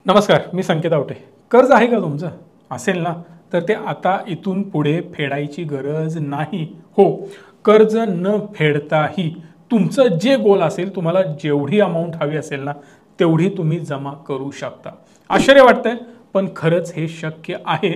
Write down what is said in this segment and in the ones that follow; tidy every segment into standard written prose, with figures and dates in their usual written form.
नमस्कार, मी संकेत आवटे. कर्ज आहे का तुमचं? असेल ना, तर ते आता इथून पुढे फेडायची गरज नाही. हो, कर्ज न फेडताही तुमचं जे गोल असेल, तुम्हाला जेवढी अमाऊंट हवी असेल ना, तेवढी तुम्ही जमा करू शकता. आश्चर्य वाटतंय, पण खरंच हे शक्य आहे.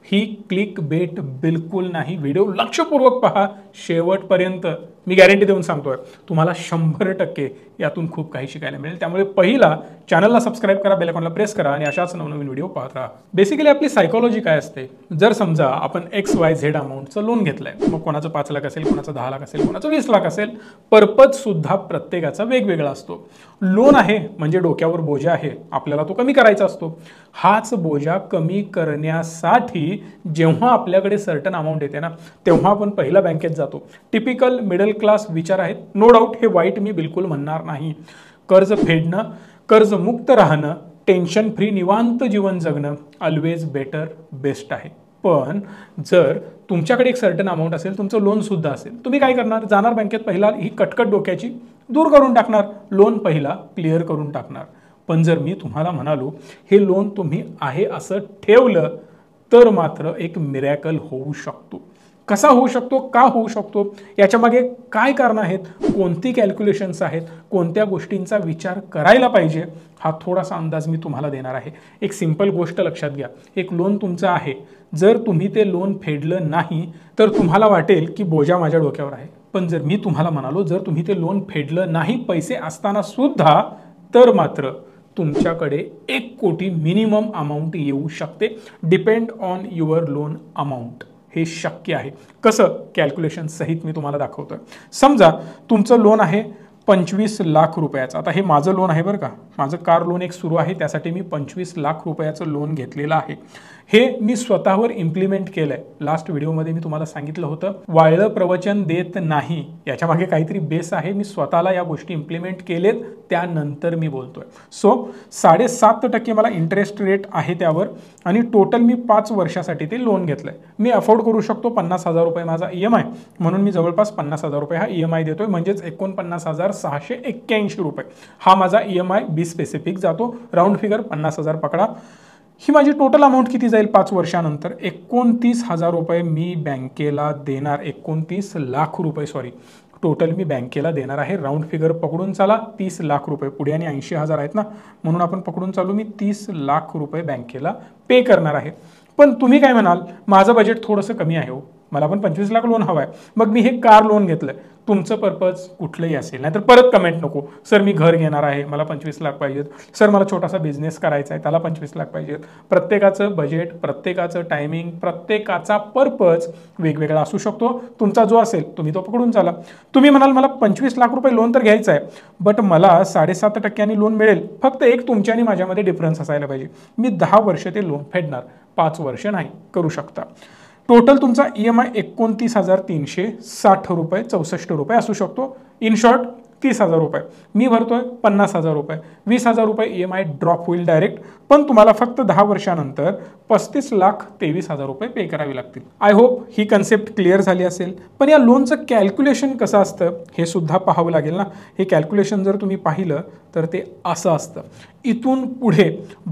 ही क्लिक बेट बिलकुल नाही. व्हिडिओ लक्षपूर्वक पहा शेवटपर्यंत. मी गॅरंटी देऊन सांगतोय, तुम्हाला 100% यातून खूप काही शिकायला मिळेल. त्यामुळे पहिला चॅनलला सबस्क्राईब करा, बेल आयकॉनला प्रेस करा आणि अशाच नवनवीन व्हिडिओ पाहत राहा. बेसिकली आपली सायकोलॉजी काय असते, जर समजा आपण XYZ अमाऊंटचं लोन घेतलंय, मग कोणाचं 5 लाख असेल, कोणाचं 10 लाख असेल, कोणाचं 20 लाख असेल, पर्पज सुद्धा प्रत्येकाचा वेगवेगळा असतो. लोन आहे म्हणजे डोक्यावर बोजा आहे, आपल्याला तो कमी करायचा असतो. हाच बोजा कमी करण्यासाठी जेव्हा आपल्याकडे सर्टन अमाऊंट येते ना, तेव्हा आपण पहिला बँकेत जातो. टिपिकल मिडल क्लास विचार आहेत, नो डाऊट. हे वाईट मी बिलकुल म्हणणार नाही. कर्ज फेडणं, कर्जमुक्त राहणं, टेन्शन फ्री निवांत जीवन जगणं ऑलवेज बेटर, बेस्ट आहे. पण जर तुमच्याकडे एक सर्टन अमाऊंट असेल, तुमचं लोन सुद्धा असेल, तुम्ही काय करणार? जाणार बँकेत, पहिला ही कटकट डोक्याची दूर करून टाकणार, लोन पहिला क्लिअर करून टाकणार. पण जर मी तुम्हाला म्हणालो हे लोन तुम्ही आहे असं ठेवलं, तर मात्र एक मिरॅकल होऊ शकतो. कसा होऊ शकतो, का होऊ शकतो, याच्या मागे काय कारणं आहेत, कोणती कॅल्क्युलेशन्स आहेत, कोणत्या गोष्टींचा विचार करायला पाहिजे, हा थोडासा अंदाज मी तुम्हाला देणार आहे. एक सिंपल गोष्ट लक्षात घ्या. एक लोन तुमचं आहे, जर तुम्ही ते लोन फेडलं नाही तर तुम्हाला वाटेल की बोजा माझ्या डोक्यावर आहे. पण जर मी तुम्हाला म्हणालो जर तुम्ही ते लोन फेडलं नाही पैसे असताना सुद्धा, तर मात्र तुमच्याकडे 1 कोटी मिनिमम अमाऊंट येऊ शकते. Depend on your loan amount. हे शक्य आहे. कसं? कॅल्क्युलेशन सहित मी तुम्हाला दाखवतोय. समजा तुमचं लोन आहे 25 लाख रुपयाचं. आता हे माझं लोन आहे बरं का, माझं कार लोन एक सुरू आहे, त्यासाठी मी 25 लाख रुपयाचं लोन घेतलेलं आहे. हे मी स्वतःवर इम्प्लिमेंट केलंय. लास्ट व्हिडिओमध्ये मी तुम्हाला सांगितलं होतं, वाळलं प्रवचन देत नाही, याच्या मागे काहीतरी बेस आहे. मी स्वतःला या गोष्टी इम्प्लिमेंट केलेत, त्यानंतर मी बोलतोय. सो 7.5% मला इंटरेस्ट रेट आहे त्यावर, आणि टोटल मी 5 वर्षासाठी ते लोन घेतलंय. मी अफोर्ड करू शकतो. 50,000 रुपये माझा EMI, म्हणून मी जवळपास 50,000 रुपये हा EMI देतोय, म्हणजेच 49,681 रुपये हा माझा EMI बी स्पेसिफिक जातो. राऊंड फिगर 50,000 पकडा. ही माझी टोटल अमाऊंट किती जाईल 5 वर्षानंतर? 29,000 रुपये मी बँकेला देणार. 29 लाख रुपये, सॉरी, टोटल मी बँकेला देणार आहे. राऊंड फिगर पकडून चाला, 30 लाख रुपये. पुढे आणि 80,000 आहेत ना, म्हणून आपण पकडून चालू, मी 30 लाख रुपये बँकेला पे करणार आहे. पण तुम्ही काय म्हणाल, माझं बजेट थोडंसं कमी आहे, हो, मला पण 25 लाख लोन हवं आहे, मग मी हे कार लोन घेतलंय. तुमचं पर्पज कुठलंही असेल, नाहीतर परत कमेंट नको, सर मी घर घेणार आहे, मला 25 लाख पाहिजेत, सर मला छोटासा बिझनेस करायचा आहे, त्याला 25 लाख पाहिजेत. प्रत्येकाचं बजेट, प्रत्येकाचं टायमिंग, प्रत्येकाचा पर्पज वेगवेगळा असू शकतो. तुमचा जो असेल तुम्ही तो पकडून चाला. तुम्ही म्हणाल मला 25 लाख रुपये लोन तर घ्यायचं आहे, बट मला 7.5% लोन मिळेल. फक्त एक तुमच्या आणि माझ्यामध्ये डिफरन्स असायला पाहिजे, मी 10 वर्ष ते लोन फेडणार, 5 वर्ष नाही. करू शकता. टोटल तुमचा EMI 29,360 रुपये 64 रुपये असू शकतो. इन शॉर्ट 30,000 रुपये. मी भरतोय 50,000 रुपये. 20,000 रुपये EMI ड्रॉप होईल डायरेक्ट. पण तुम्हाला फक्त 10 वर्षानंतर 35,23,000 रुपये पे करावे लागतील. I hope he concept clear झाली असेल. पण या लोनचं कॅल्क्युलेशन कसं असतं हे सुद्धा पाहावं लागेल ना. हे कॅल्क्युलेशन जर तुम्ही पाहिलं तर ते असं असतं. इथून पुढे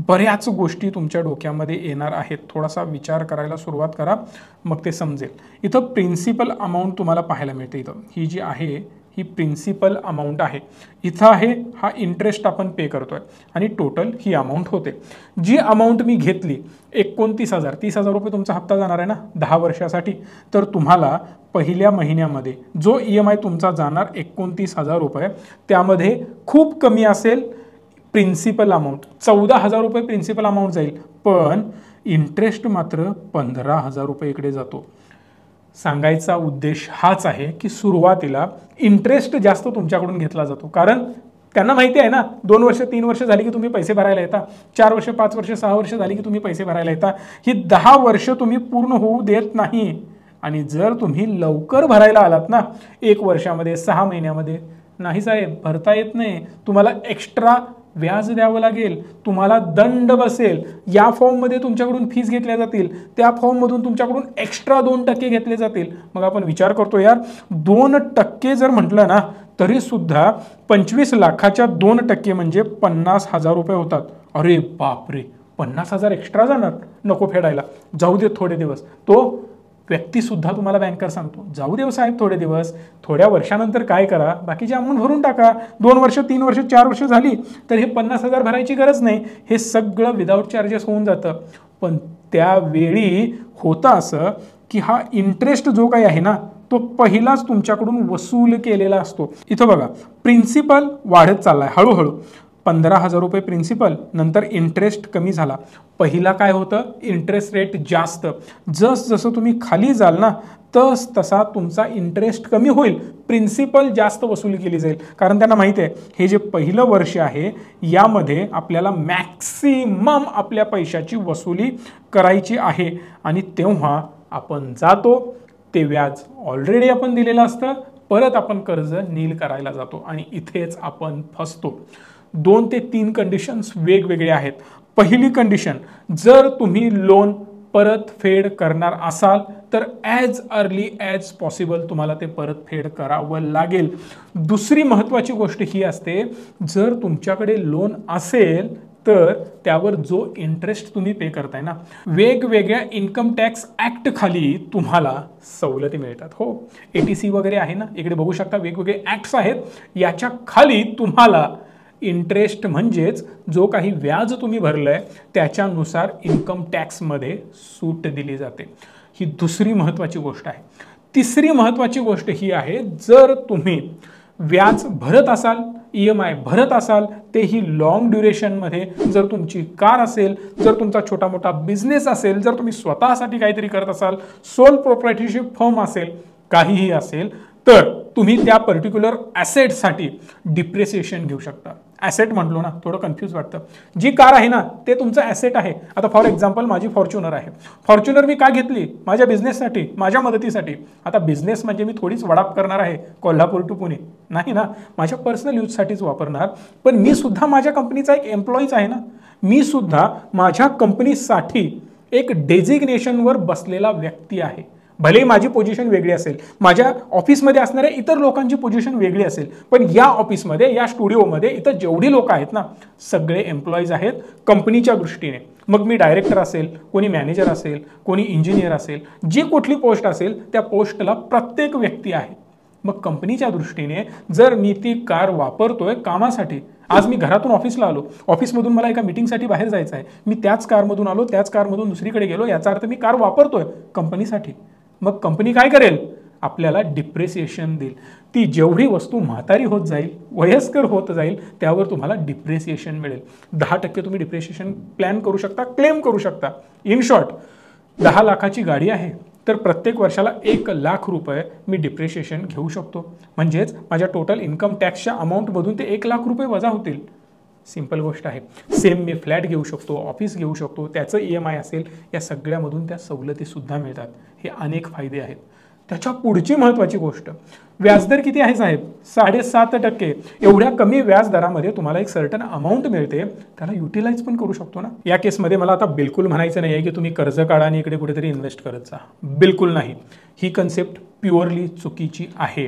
बऱ्याच गोष्टी तुमच्या डोक्यामध्ये येणार आहेत. थोडासा विचार करायला सुरुवात करा, मग ते समजेल. इथं प्रिन्सिपल अमाऊंट तुम्हाला पाहायला मिळते. इथं ही जी आहे ही प्रिन्सिपल अमाऊंट आहे. इथं आहे हा इंटरेस्ट आपण पे करतोय, आणि टोटल ही अमाऊंट होते. जी अमाऊंट मी घेतली 29,000, 30,000 रुपये तुमचा हप्ता जाणार आहे ना 10 वर्षासाठी. तर तुम्हाला पहिल्या महिन्यामध्ये जो EMI तुमचा जाणार 29,000 रुपये, त्यामध्ये खूप कमी असेल प्रिन्सिपल अमाऊंट. 14,000 रुपये प्रिन्सिपल अमाऊंट जाईल, पण इंटरेस्ट मात्र 15,000 रुपये इकडे जातो. सांगायचा उद्देश हाच आहे की सुरुवातीला इंटरेस्ट जास्त तुमच्याकडून घेतला जातो, कारण त्यांना माहिती आहे ना 2 वर्ष 3 वर्ष झाली की तुम्ही पैसे भरायला येता, 4 वर्ष 5 वर्ष 6 वर्ष झाली की तुम्ही पैसे भरायला येता. ही 10 वर्ष तुम्ही पूर्ण होऊ देत नाही. आणि जर तुम्ही लवकर भरायला आलात ना 1 वर्षामध्ये 6 महिन्यामध्ये, नाही साहेब भरता येत नाही, तुम्हाला एक्स्ट्रा व्याज द्यावं लागेल, तुम्हाला दंड बसेल. या फॉर्ममध्ये तुमच्याकडून फीस घेतल्या जातील, त्या फॉर्ममधून तुमच्याकडून एक्स्ट्रा 2% घेतले जातील. मग आपण विचार करतो यार 2% जर म्हटलं ना तरीसुद्धा 25 लाखाच्या 2% म्हणजे 50,000 रुपये होतात. अरे बापरे, 50,000 एक्स्ट्रा जाणार, नको फेडायला, जाऊ दे थोडे दिवस. तो व्यक्तीसुद्धा तुम्हाला बँकर सांगतो, जाऊ दे साहेब थोडे दिवस, थोड्या वर्षानंतर काय करा, बाकीचे अमाऊंट भरून टाका. 2 वर्ष 3 वर्ष 4 वर्ष झाली तर हे 50,000 भरायची गरज नाही, हे सगळं विदाऊट चार्जेस होऊन जातं. पण त्यावेळी होतं असं की हा इंटरेस्ट जो काही आहे ना तो पहिलाच तुमच्याकडून वसूल केलेला असतो. इथं बघा, प्रिन्सिपल वाढत चाललाय हळूहळू. 15,000 रुपये प्रिन्सिपल, नंतर इंटरेस्ट कमी झाला. पहिला काय होतं, इंटरेस्ट रेट जास्त. जसं तुम्ही खाली जाल ना तसा तुमचा इंटरेस्ट कमी होईल, प्रिन्सिपल जास्त वसूल केली जाईल. कारण त्यांना माहिती आहे हे जे पहिलं वर्ष आहे यामध्ये आपल्याला मॅक्सिमम आपल्या पैशाची वसुली करायची आहे. आणि तेव्हा आपण जातो, ते व्याज ऑलरेडी आपण दिलेलं असतं, परत आपण कर्ज नील करायला जातो आणि इथेच आपण फसतो. 2 ते 3 कंडिशन्स वेगवेगळे आहेत. पहिली कंडिशन, जर तुम्ही लोन परतफेड करणार असाल तर ॲज अर्ली ॲज पॉसिबल तुम्हाला ते परतफेड करावं लागेल. दुसरी महत्त्वाची गोष्ट ही असते, जर तुमच्याकडे लोन असेल तर त्यावर जो इंटरेस्ट तुम्ही पे करताय ना, वेगवेगळ्या इन्कम टॅक्स ॲक्ट खाली तुम्हाला सवलती मिळतात. हो, ATC वगैरे आहे ना, इकडे बघू शकता वेगवेगळे ॲक्ट्स आहेत, याच्या खाली तुम्हाला इंटरेस्ट म्हणजेच जो काही व्याज तुम्ही भरलंय त्याच्यानुसार इन्कम टॅक्समध्ये सूट दिली जाते. ही दुसरी महत्त्वाची गोष्ट आहे. तिसरी महत्त्वाची गोष्ट ही आहे, जर तुम्ही व्याज भरत असाल, EMI भरत असाल, तेही लॉंग ड्युरेशनमध्ये, जर तुमची कार असेल, जर तुमचा छोटा मोठा बिझनेस असेल, जर तुम्ही स्वतःसाठी काहीतरी करत असाल, सोल प्रोप्रायटरशिप फर्म असेल, काहीही असेल, तर तुम्ही त्या पर्टिक्युलर ॲसेटसाठी डिप्रिसिएशन घेऊ शकता. ॲसेट म्हटलो ना थोडं कन्फ्यूज वाटतं. जी कार आहे ना ते तुमचं ॲसेट आहे. आता फॉर एक्झाम्पल माझी फॉर्च्युनर आहे. फॉर्च्युनर मी का घेतली, माझ्या बिझनेससाठी, माझ्या मदतीसाठी. आता बिझनेस म्हणजे मी थोडीच वडाप करणार आहे कोल्हापूर टू पुणे, नाही ना, माझ्या पर्सनल यूजसाठीच वापरणार. पण मी सुद्धा माझ्या कंपनीचा एक एम्प्लॉईज आहे ना, मी सुद्धा माझ्या कंपनीसाठी एक डेझिग्नेशनवर बसलेला व्यक्ती आहे. भले माझी पोझिशन वेगळी असेल, माझ्या ऑफिसमध्ये असणाऱ्या इतर लोकांची पोझिशन वेगळी असेल, पण या ऑफिसमध्ये, या स्टुडिओमध्ये इथं जेवढी लोक आहेत ना सगळे एम्प्लॉईज आहेत कंपनीच्या दृष्टीने. मग मी डायरेक्टर असेल, कोणी मॅनेजर असेल, कोणी इंजिनियर असेल, जी कुठली पोस्ट असेल त्या पोस्टला प्रत्येक व्यक्ती आहे. मग कंपनीच्या दृष्टीने जर मी ती कार वापरतोय कामासाठी, आज मी घरातून ऑफिसला आलो, ऑफिसमधून मला एका मीटिंगसाठी बाहेर जायचं आहे, मी त्याच कारमधून आलो, त्याच कारमधून दुसरीकडे गेलो, याचा अर्थ मी कार वापरतोय कंपनीसाठी. मग कंपनी काय करेल, आपल्याला डिप्रिसिएशन देईल. ती जेवढी वस्तू म्हातारी होत जाईल, वयस्कर होत जाईल, त्यावर तुम्हाला डिप्रिसिएशन मिळेल. 10% तुम्ही डिप्रिसिएशन प्लॅन करू शकता, क्लेम करू शकता. इन शॉर्ट, 10 लाखाची गाडी आहे तर प्रत्येक वर्षाला 1 लाख रुपये मी डिप्रिसिएशन घेऊ शकतो. म्हणजेच माझ्या टोटल इन्कम टॅक्सच्या अमाऊंटमधून ते 1 लाख रुपये वजा होतील. सिंपल गोष्ट आहे. सेम मी फ्लॅट घेऊ शकतो, ऑफिस घेऊ शकतो, त्याचं EMI असेल, या सगळ्यामधून त्या सवलतीसुद्धा मिळतात. हे अनेक फायदे आहेत. त्याच्या पुढची महत्त्वाची गोष्ट, व्याजदर किती आहे साहेब, 7.5%. एवढ्या कमी व्याजदरामध्ये तुम्हाला एक सर्टन अमाऊंट मिळते, त्याला युटिलाइज पण करू शकतो ना. या केसमध्ये मला आता बिलकुल म्हणायचं नाही आहे की तुम्ही कर्ज काढा आणि इकडे कुठेतरी इन्व्हेस्ट करत जा, बिलकुल नाही. ही कन्सेप्ट प्युअरली चुकीची आहे.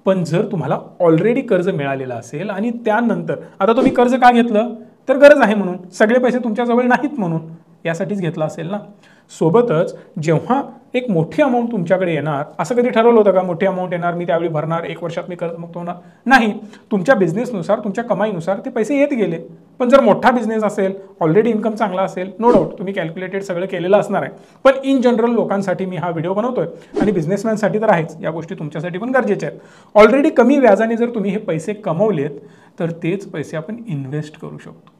पण जर तुम्हाला ऑलरेडी कर्ज मिळालेलं असेल आणि त्यानंतर आता तुम्ही कर्ज का घेतलं, तर गरज आहे म्हणून, सगळे पैसे तुमच्याजवळ नाहीत म्हणून, यासाठीच घेतला असेल ना. सोबतच जेव्हा एक मोठी अमाऊंट तुमच्याकडे येणार, असं कधी ठरवलं होतं का मोठी अमाऊंट येणार मी त्यावेळी भरणार, 1 वर्षात मी कर्जमुक्त होणार, नाही. तुमच्या बिझनेसनुसार, तुमच्या कमाईनुसार ते पैसे येत गेले. पण जर मोठा बिझनेस असेल, ऑलरेडी इन्कम चांगला असेल, नो डाऊट तुम्ही कॅल्क्युलेटेड सगळं केलेलं असणार आहे. पण इन जनरल लोकांसाठी मी हा व्हिडिओ बनवतोय आणि बिझनेसमॅनसाठी तर आहेच, या गोष्टी तुमच्यासाठी पण गरजेच्या आहेत. ऑलरेडी कमी व्याजाने जर तुम्ही हे पैसे कमवलेत तर तेच पैसे आपण इन्व्हेस्ट करू शकतो.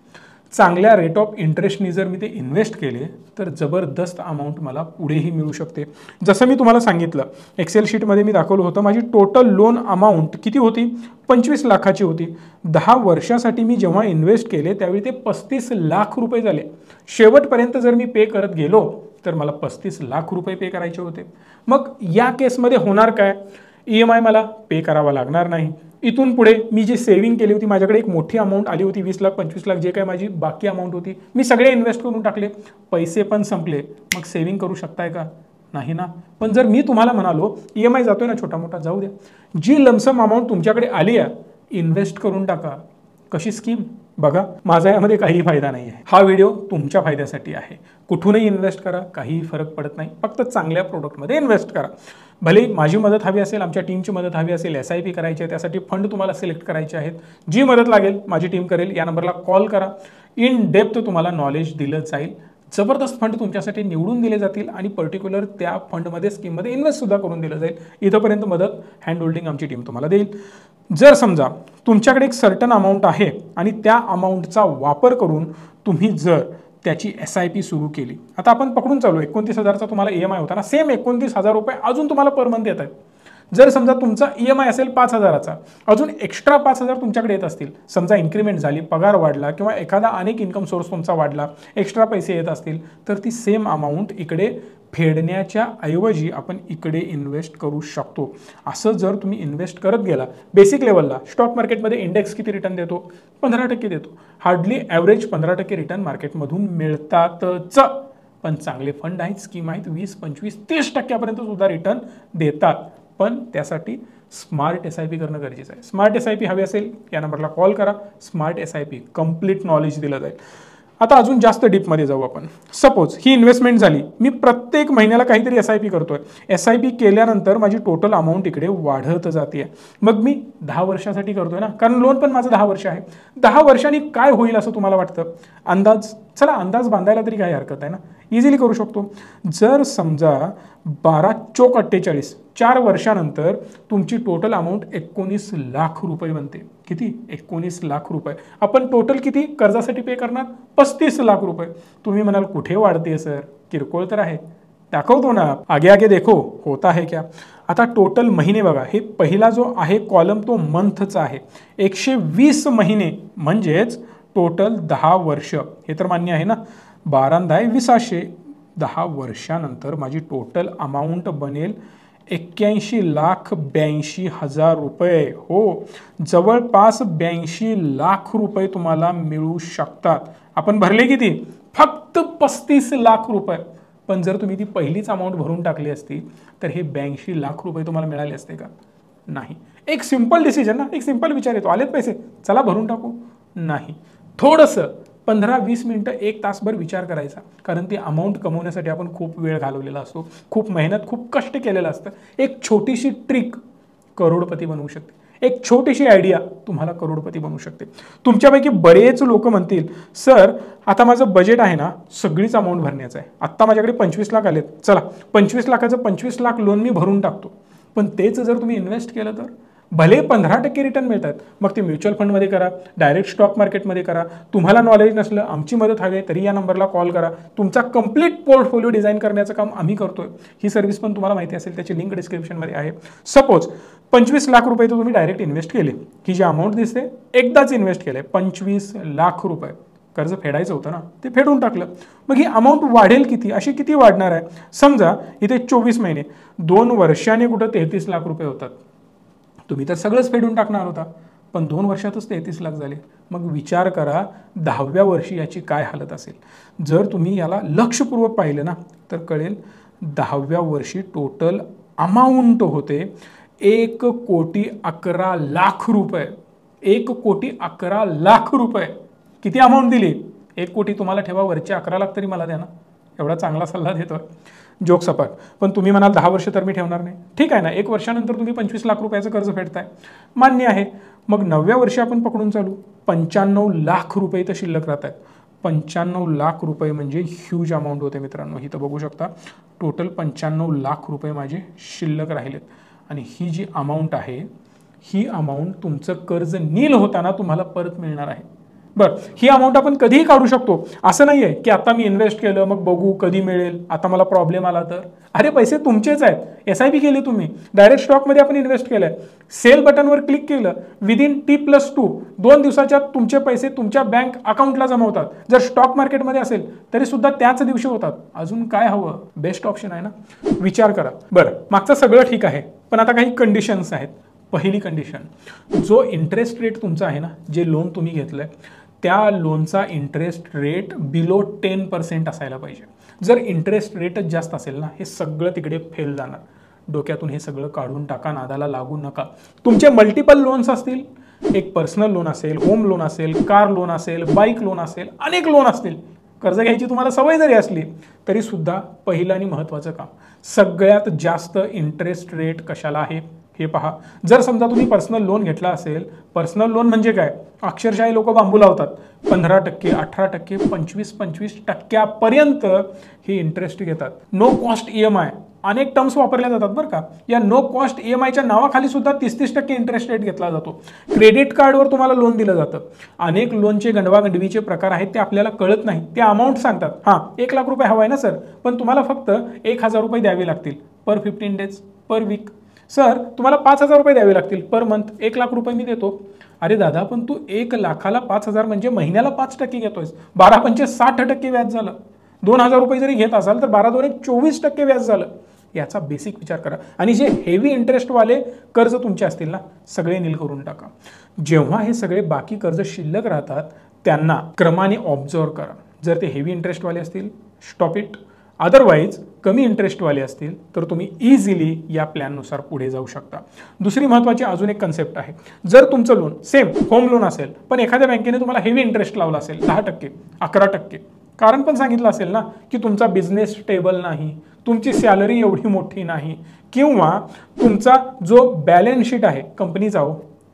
चांगल्या रेट ऑफ इंटरेस्टनी जर मी ते इन्व्हेस्ट केले तर जबरदस्त अमाऊंट मला पुढेही मिळू शकते. जसं मी तुम्हाला सांगितलं, एक्सेल शीटमध्ये मी दाखवलं होतं, माझी टोटल लोन अमाऊंट किती होती, 25 लाखाची होती. 10 वर्षासाठी मी जेव्हा इन्व्हेस्ट केले त्यावेळी ते 35 लाख रुपये झाले. शेवटपर्यंत जर मी पे करत गेलो तर मला 35 लाख रुपये पे करायचे होते. मग या केसमध्ये होणार काय, EMI मला पे करावा लागणार नाही. इथून पुढे मी जी सेव्हिंग केली होती, माझ्याकडे एक मोठी अमाऊंट आली होती, 20 लाख 25 लाख, जे काय माझी बाकी अमाऊंट होती, मी सगळे इन्व्हेस्ट करून टाकले, पैसे पण संपले. मग सेव्हिंग करू शकताय का, नाही ना. पण जर मी तुम्हाला म्हणालो EMI जातोय ना छोटा मोठा, जाऊ द्या, जी लमसम अमाऊंट तुमच्याकडे आली आहे इन्व्हेस्ट करून टाका. कशी स्कीम बघा, माझा यामध्ये काही फायदा नाही आहे. हा व्हिडिओ तुमच्या फायद्यासाठी आहे. कुठूनही इन्व्हेस्ट करा, काही फरक पडत नाही, फक्त चांगल्या प्रोडक्टमध्ये इन्व्हेस्ट करा. भले माझी मदत हवी असेल, आमच्या टीमची मदत हवी असेल, SIP करायची आहे, त्यासाठी फंड तुम्हाला सिलेक्ट करायचे आहेत, जी मदत लागेल माझी टीम करेल. या नंबरला कॉल करा. इन डेप्थ तुम्हाला नॉलेज दिलं जाईल. जबरदस्त फंड तुमच्यासाठी निवडून दिले जातील आणि पर्टिक्युलर त्या फंडमध्ये स्कीममध्ये इन्व्हेस्ट सुद्धा करून दिलं जाईल. इथंपर्यंत मदत हँड होल्डिंग आमची टीम तुम्हाला देईल. जर समजा तुमच्याकडे एक सर्टन अमाऊंट आहे आणि त्या अमाऊंटचा वापर करून तुम्ही जर त्याची SIP सुरू केली, आता आपण पकडून चालू 29,000चा तुम्हाला EMI होता ना, सेम 29,000 रुपये अजून तुम्हाला पर मंथ येत आहेत. जर समजा तुमचा EMI असेल 5,000चा, अजून एक्स्ट्रा 5,000 तुमच्याकडे येत असतील, समजा इन्क्रीमेंट झाली, पगार वाढला किंवा एखादा अनेक इन्कम सोर्स तुमचा वाढला, एक्स्ट्रा पैसे येत असतील, तर ती सेम अमाऊंट इकडे फेडण्याच्या ऐवजी आपण इकडे इन्व्हेस्ट करू शकतो. असं जर तुम्ही इन्व्हेस्ट करत गेला बेसिक लेवलला, स्टॉक मार्केटमध्ये इंडेक्स किती रिटर्न देतो? 15% देतो. हार्डली ॲव्हरेज 15% रिटर्न मार्केटमधून मिळतातच. पण चांगले फंड आहेत, स्कीम आहेत, 20, 25, 30% सुद्धा रिटर्न देतात. पण त्यासाठी स्मार्ट SIP करणं गरजेचं आहे. स्मार्ट SIP हवी असेल या नंबरला कॉल करा. स्मार्ट SIP कंप्लीट नॉलेज दिलं जाईल. आता अजून जास्त डीपमध्ये जाऊ आपण. सपोज ही इन्व्हेस्टमेंट झाली, मी प्रत्येक महिन्याला काहीतरी SIP करतोय. SIP केल्यानंतर माझी टोटल अमाऊंट इकडे वाढत जाते. मग मी 10 वर्षासाठी करतोय ना, कारण लोन पण माझं 10 वर्ष आहे. 10 वर्षांनी काय होईल असं तुम्हाला वाटतं? अंदाज, चला अंदाज बांधायला तरी काही हरकत आहे ना, इझिली करू शकतो. जर समजा 12 चोक 48, 4 वर्षानंतर तुमची टोटल अमाऊंट 19 लाख रुपये बनते. किती? 19 लाख रुपये. आपण टोटल किती कर्जासाठी पे करणार? 35 लाख रुपये. तुम्ही म्हणाल कुठे वाढते सर, किरकोळ तर आहे. दाखवतो ना, आगे आगे देखो होता है क्या. आता टोटल महिने बघा, हे पहिला जो आहे कॉलम तो मंथचा आहे. 120 महिने म्हणजेच टोटल 10 वर्ष. हे तर मान्य आहे ना. 12 10 वर्षानंतर माझी टोटल अमाऊंट बनेल 81,82,000 रुपये. हो, जवळपास 82 लाख रुपये तुम्हाला मिळू शकतात. आपण भरले किती? फक्त 35 लाख रुपये. पण जर तुम्ही ती पहिलीच अमाऊंट भरून टाकली असती तर हे 82 लाख रुपये तुम्हाला मिळाले असते का? नाही. एक सिंपल डिसिजन ना, एक सिंपल विचार येतो, आलेत पैसे, चला भरून टाकू. नाही, थोडंसं 15-20 मिनिटं, 1 तासभर विचार करायचा. कारण ती अमाऊंट कमवण्यासाठी आपण खूप वेळ घालवलेला असतो, खूप मेहनत, खूप कष्ट केलेलं असतं. एक छोटीशी ट्रिक करोडपती बनवू शकते. एक छोटीशी आयडिया तुम्हाला करोडपती बनवू शकते. तुमच्यापैकी बरेच लोक म्हणतील, सर आता माझं बजेट आहे ना सगळीच अमाऊंट भरण्याचं आहे, आत्ता माझ्याकडे 25 लाख आलेत, चला 25 लाखाचं 25 लाख लोन मी भरून टाकतो. पण तेच जर तुम्ही इन्व्हेस्ट केलं तर भले 15% रिटर्न मिळतात. मग ते म्युच्युअल फंडमध्ये करा, डायरेक्ट स्टॉक मार्केटमध्ये करा. तुम्हाला नॉलेज नसलं, आमची मदत हवी आहे, तरी या नंबरला कॉल करा. तुमचा कंप्लीट पोर्टफोलिओ डिझाईन करण्याचं काम आम्ही करतोय. ही सर्व्हिस पण तुम्हाला माहिती असेल, त्याची लिंक डिस्क्रिप्शनमध्ये आहे. सपोज 25 लाख रुपये तर तुम्ही डायरेक्ट इन्व्हेस्ट केले, ही जी अमाऊंट दिसते एकदाच इन्व्हेस्ट केले 25 लाख रुपये. कर्ज फेडायचं होतं ना, ते फेडून टाकलं. मग ही अमाऊंट वाढेल किती? अशी किती वाढणार आहे? समजा इथे 24 महिने, 2 वर्षाने कुठं 33 लाख रुपये होतात. तुम्ही तर सगळंच फेडून टाकणार होता, पण 2 वर्षातच 33 लाख झाले. मग विचार करा 10व्या वर्षी याची काय हालत असेल. जर तुम्ही याला लक्षपूर्वक पाहिलं ना तर कळेल 10व्या वर्षी टोटल अमाऊंट होते 1,11,00,000 रुपये. 1,11,00,000 रुपये. किती अमाऊंट दिली? 1 कोटी तुम्हाला ठेवा, वरचे 11 लाख तरी मला द्या ना. एवढा चांगला सल्ला देतोय. जोक सपाट. पण तुम्ही म्हणाल 10 वर्ष तर मी ठेवणार नाही. ठीक आहे ना, 1 वर्षानंतर तुम्ही 25 लाख रुपयाचं कर्ज फेडताय, मान्य आहे. मग 9व्या वर्षी आपण पकडून चालू, 95 लाख रुपये तर शिल्लक राहत आहेत. 95 लाख रुपये म्हणजे ह्यूज अमाऊंट होते मित्रांनो. इथं बघू शकता टोटल 95 लाख रुपये माझे शिल्लक राहिलेत. आणि ही जी अमाऊंट आहे, ही अमाऊंट तुमचं कर्ज नील होताना तुम्हाला परत मिळणार आहे. बरं, ही अमाऊंट आपण कधीही काढू शकतो. असं नाही आहे की आता मी इन्व्हेस्ट केलं मग बघू कधी मिळेल, आता मला प्रॉब्लेम आला तर. अरे पैसे तुमचेच आहेत. SIP केली तुम्ही, डायरेक्ट स्टॉकमध्ये आपण इन्व्हेस्ट केलंय, सेल बटनवर क्लिक केलं, विदिन T+2 2 दिवसाच्या तुमचे पैसे तुमच्या बँक अकाउंटला जमा होतात. जर स्टॉक मार्केटमध्ये असेल तरी सुद्धा त्याच दिवशी होतात. अजून काय हवं? बेस्ट ऑप्शन आहे ना. विचार करा. बरं, मागचं सगळं ठीक आहे, पण आता काही कंडिशन्स आहेत. पहिली कंडिशन, जो इंटरेस्ट रेट तुमचा आहे ना, जे लोन तुम्ही घेतलंय त्या लोनचा इंटरेस्ट रेट बिलो 10% असायला पाहिजे. जर इंटरेस्ट रेटच जास्त असेल ना, हे सगळं तिकडे फेल जाणार. डोक्यातून हे सगळं काढून टाका, नादाला लागू नका. तुमचे मल्टिपल लोन्स असतील, एक पर्सनल लोन असेल, होम लोन असेल, कार लोन असेल, बाईक लोन असेल, अनेक लोन असतील. कर्ज घ्यायची तुम्हाला सवय जरी असली तरी सुद्धा पहिलं आणि महत्त्वाचं काम, सगळ्यात जास्त इंटरेस्ट रेट कशाला आहे हे पहा. जर समजा तुम्ही पर्सनल लोन घेतला असेल, पर्सनल लोन म्हणजे काय, अक्षरशः हे लोक बांबू लावतात. 15%, 18%, 25% हे इंटरेस्ट घेतात. नो कॉस्ट EMI अनेक टर्म्स वापरल्या जातात बरं का. या नो कॉस्ट EMIच्या नावाखाली सुद्धा 30% इंटरेस्ट रेट घेतला जातो. क्रेडिट कार्डवर तुम्हाला लोन दिलं जातं. अनेक लोनचे गंडवागंडवीचे प्रकार आहेत, ते आपल्याला कळत नाही. ते अमाऊंट सांगतात, हां 1 लाख रुपये हवा आहे ना सर, पण तुम्हाला फक्त 1000 रुपये द्यावे लागतील पर 15 डेज पर वीक. सर तुम्हाला 5000 रुपये द्यावे लागतील पर मंथ. 1 लाख रुपये मी देतो. अरे दादा, पण तू 1 लाखाला 5000 म्हणजे महिन्याला 5% घेतोयस. 12×5 = 60% व्याज झालं. 2000 रुपये जरी घेत असाल तर 12×2 = 24% व्याज झालं. याचा बेसिक विचार करा. आणि जे हेवी इंटरेस्टवाले कर्ज तुमचे असतील ना, सगळे नील करून टाका. जेव्हा हे सगळे बाकी कर्ज शिल्लक राहतात त्यांना क्रमाने ऑब्झर्व करा. जर ते हेवी इंटरेस्टवाले असतील, स्टॉप इट. अदरवाईज कमी इंटरेस्टवाले असतील तर तुम्ही इझिली या प्लॅननुसार पुढे जाऊ शकता. दुसरी महत्त्वाची अजून एक कन्सेप्ट आहे. जर तुमचं लोन सेम होम लोन असेल, पण एखाद्या बँकेने तुम्हाला हेवी इंटरेस्ट लावला असेल 10%, 11%, कारण पण सांगितलं असेल ना की तुमचा बिझनेस स्टेबल नाही, तुमची सॅलरी एवढी मोठी नाही, किंवा तुमचा जो बॅलन्स शीट आहे कंपनीचा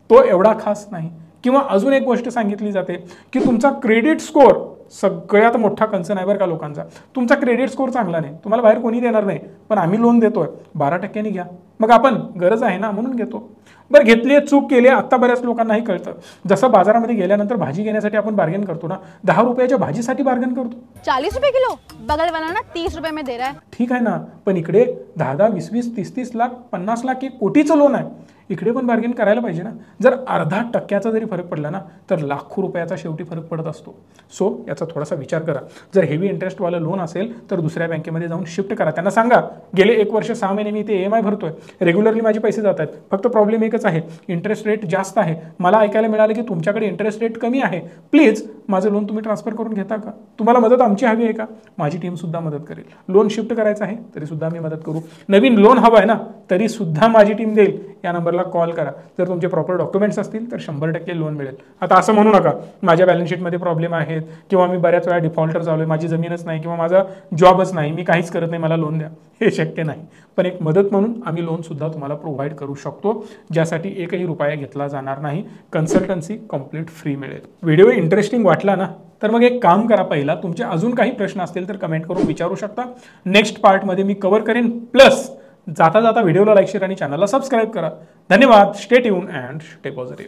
तो एवढा खास नाही, किंवा अजून एक गोष्ट सांगितली जाते की तुमचा क्रेडिट स्कोअर सगळ्यात मोठा कन्सर्न आहे बरं का लोकांचा. तुमचा क्रेडिट स्कोअर चांगला नाही, तुम्हाला बाहेर कोणी देणार नाही, पण आम्ही लोन देतोय 12%नी घ्या. मग आपण गरज आहे ना म्हणून घेतो. बरं घेतली, चूक केली, आता बऱ्याच लोकांनाही कळतं. जसं बाजारामध्ये गेल्यानंतर भाजी घेण्यासाठी आपण बार्गेन करतो ना, 10 रुपयाच्या भाजीसाठी बार्गेन करतो. 40 रुपये किलो, बगल वाला ना 30 रुपये में दे रहा है. ठीक आहे ना, पण इकडे 10, 20, 30 लाख, 50 लाख, 1 कोटीचं लोन आहे. इकडे पण बार्गेन करायला पाहिजे ना. जर 0.5% जरी फरक पडला ना तर लाखो रुपयाचा शेवटी फरक पडत असतो. सो याचा थोडासा विचार करा. जर हेवी इंटरेस्टवालं लोन असेल तर दुसऱ्या बँकेमध्ये जाऊन शिफ्ट करा. त्यांना सांगा गेले 1 वर्ष 6 महिने मी ते EMI भरतोय, रेग्युलरली माझे पैसे जात आहेत, फक्त प्रॉब्लेम एकच आहे, इंटरेस्ट रेट जास्त आहे. मला ऐकायला मिळालं की तुमच्याकडे इंटरेस्ट रेट कमी आहे, प्लीज माझं लोन तुम्ही ट्रान्सफर करून घेता का? तुम्हाला मदत आमची हवी आहे का? माझी टीमसुद्धा मदत करेल. लोन शिफ्ट करायचं आहे तरी सुद्धा मी मदत करू. नवीन लोन हवं आहे ना तरी सुद्धा माझी टीम देईल. या नंबरला कॉल करा. जर तुमचे प्रॉपर डॉक्युमेंट्स असतील तर 100% लोन मिळेल. आता असं म्हणू नका माझ्या बॅलन्स शीटमध्ये प्रॉब्लेम आहेत, किंवा मी बऱ्याच वेळा डिफॉल्टर झालोय, माझी जमीनच नाही, किंवा माझा जॉबच नाही, मी काहीच करत नाही, मला लोन द्या. हे शक्य नाही. पण एक मदत म्हणून आम्ही लोन सुद्धा तुम्हाला प्रोव्हाइड करू शकतो, ज्यासाठी 1ही रुपया घेतला जाणार नाही. कन्सल्टन्सी कंप्लीट फ्री मिळेल. व्हिडिओ इंटरेस्टिंग वाटला ना तर मग एक काम करा, पहिला तुमचे अजून काही प्रश्न असतील तर कमेंट करून विचारू शकता. नेक्स्ट पार्टमध्ये मी कव्हर करेन. प्लस जाता जाता व्हिडिओला लाईक, शेअर आणि चॅनलला सबस्क्राईब करा. धन्यवाद. Stay tune and stay positive.